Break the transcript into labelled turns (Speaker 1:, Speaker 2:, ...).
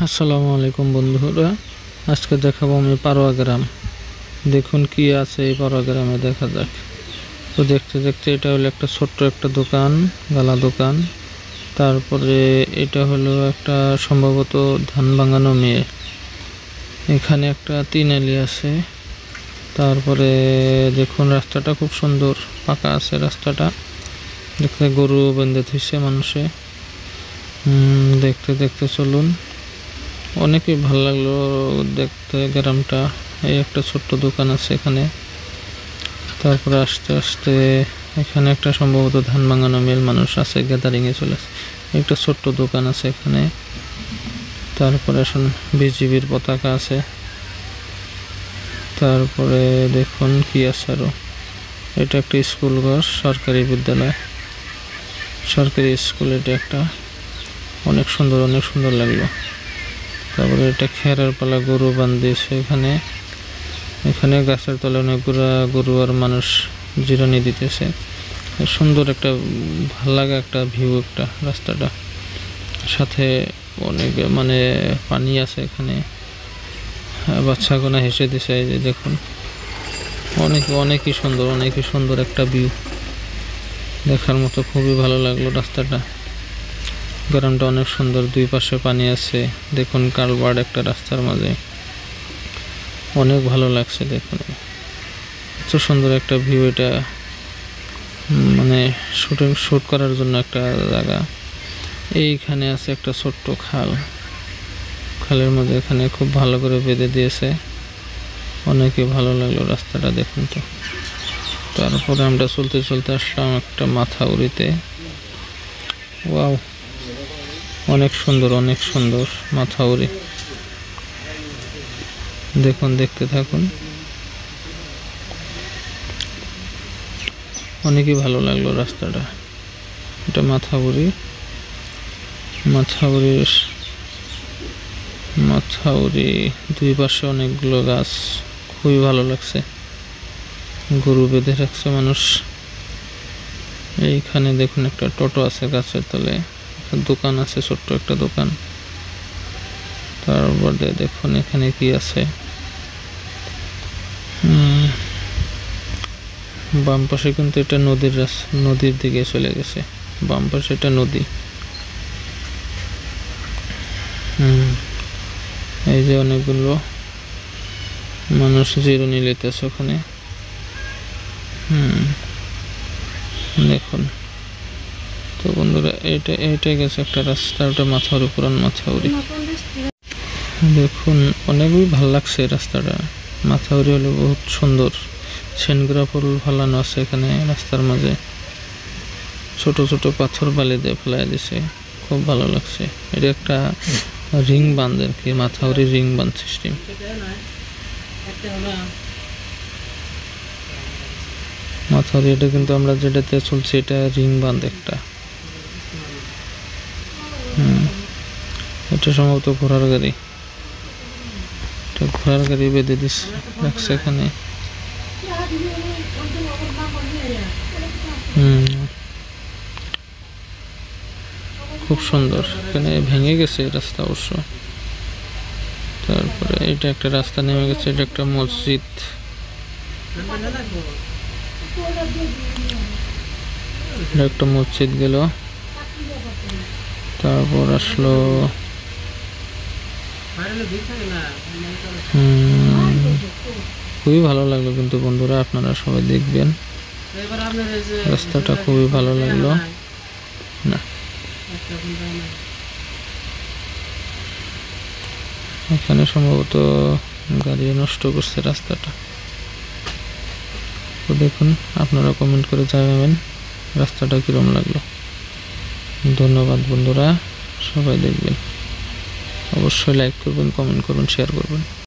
Speaker 1: আসসালামু আলাইকুম বন্ধুরা, আজকে দেখাবো আমি পারোয়া গ্রাম। দেখুন কি আছে এই পারোয়া গ্রামে, দেখা যাক। তো দেখতে দেখতে এটা হলো একটা ছোট্ট একটা দোকান, গালা দোকান। তারপরে এটা হলো একটা সম্ভবত ধান ভাঙানো মেয়ে। এখানে একটা তিনালি আছে। তারপরে দেখুন রাস্তাটা খুব সুন্দর, পাকা আছে রাস্তাটা। দেখতে গরু বেঁধে থইছে মানুষে। দেখতে দেখতে চলুন, অনেকই ভালো লাগলো দেখতে গ্রামটা। এই একটা ছোট্ট দোকান আছে এখানে। তারপরে আস্তে আস্তে এখানে একটা সম্ভবত ধান ভাঙানো মেল মানুষ আছে, গ্যাদারিংয়ে চলে আসে। একটা ছোট্ট দোকান আছে এখানে। তারপরে আসুন, বিজিবির পতাকা আছে। তারপরে দেখুন কি আছে আরো। এটা একটা স্কুল ঘর, সরকারি বিদ্যালয়, সরকারি স্কুল। এটা একটা অনেক সুন্দর, অনেক সুন্দর লাগলো। তারপরে এটা খেরার পালা, গরু বান্ধিয়েছে এখানে। এখানে গাছের তলায় অনেকগুলা গরু আর মানুষ জিরানি দিতেছে। সুন্দর একটা ভাল লাগা একটা ভিউ, একটা রাস্তাটা সাথে অনেক পানি আছে এখানে। বাচ্চাগুনা হেসে দিছে, এই যে দেখুন, অনেকই সুন্দর, অনেকই সুন্দর একটা ভিউ, দেখার মতো। খুবই ভালো লাগলো রাস্তাটা। গ্রামটা অনেক সুন্দর, দুই পাশে পানি আছে। দেখুন কালভার্ট একটা রাস্তার মাঝে, অনেক ভালো লাগছে। দেখুন এত সুন্দর একটা ভিউ। এটা শুট করার জন্য একটা জায়গা। এইখানে আছে একটা ছোট্ট খাল, খালের মধ্যে এখানে খুব ভালো করে বেঁধে দিয়েছে। অনেকই ভালো লাগলো রাস্তাটা, দেখুন তো। তারপরে আমরা চলতে চলতে আসলাম একটা মাথাউরিতে। ওয়াও, অনেক সুন্দর, অনেক সুন্দর মাথাউরি। দেখুন, দেখতে থাকুন, অনেকই ভালো লাগলো রাস্তাটা। এটা মাথাউরি, মাথাউরি দুই পাশে অনেকগুলো গাছ, খুবই ভালো লাগছে। গরু বেঁধে রাখছে মানুষ। এইখানে দেখুন একটা টোটো আছে গাছের তলে, দোকান আছে, ছোট্ট একটা দোকান। তারপরে দেখুন এখানে কি আছে। বাম পাশে কিন্তু এটা নদীর দিকে চলে গেছে। বাম পাশে এটা নদী। এই যে অনেকগুলো মানুষ জিরুনি নিতেছে ওখানে। দেখুন তো বন্ধুরা, এইটা গেছে একটা রাস্তা, ওটা মাথাউরি, পুরান মাথাউরি। দেখুন অনেকই ভাল লাগছে রাস্তাটা। মাথাউরি হলো বহুত সুন্দর। সেনগ্রা ফুল ফালানো আছে এখানে রাস্তার মাঝে, ছোট ছোট পাথর বালি দিয়ে ফেলাই দিছে, খুব ভালো লাগছে। এটা একটা রিং বাঁধ আর কি, মাথাউরি রিং বাঁধ সিস্টেম। মাথাউরি এটা কিন্তু আমরা যেটাতে চলছি এটা রিং বাঁধ একটা। এটা সম্ভবত ঘোড়ার গাড়ি, এটা ঘোড়ার গাড়ি বেঁধে দিচ্ছে, রাখছে এখানে। খুব সুন্দর। এখানে ভেঙে গেছে রাস্তা অবশ্য। তারপরে এটা একটা রাস্তা নেমে গেছে, এটা একটা মসজিদ। একটা মসজিদ গেল। তারপর আসলো খুবই ভালো লাগলো কিন্তু বন্ধুরা, আপনারা সবাই দেখবেন, রাস্তাটা খুবই ভালো লাগলো। না, এখানে সম্ভবত গাড়ি নষ্ট করছে রাস্তাটা। তো দেখুন, আপনারা কমেন্ট করে জানাবেন রাস্তাটা কিরম লাগলো। ধন্যবাদ বন্ধুরা, সবাই দেখবেন, অবশ্যই লাইক করবেন, কমেন্ট করবেন, শেয়ার করবেন।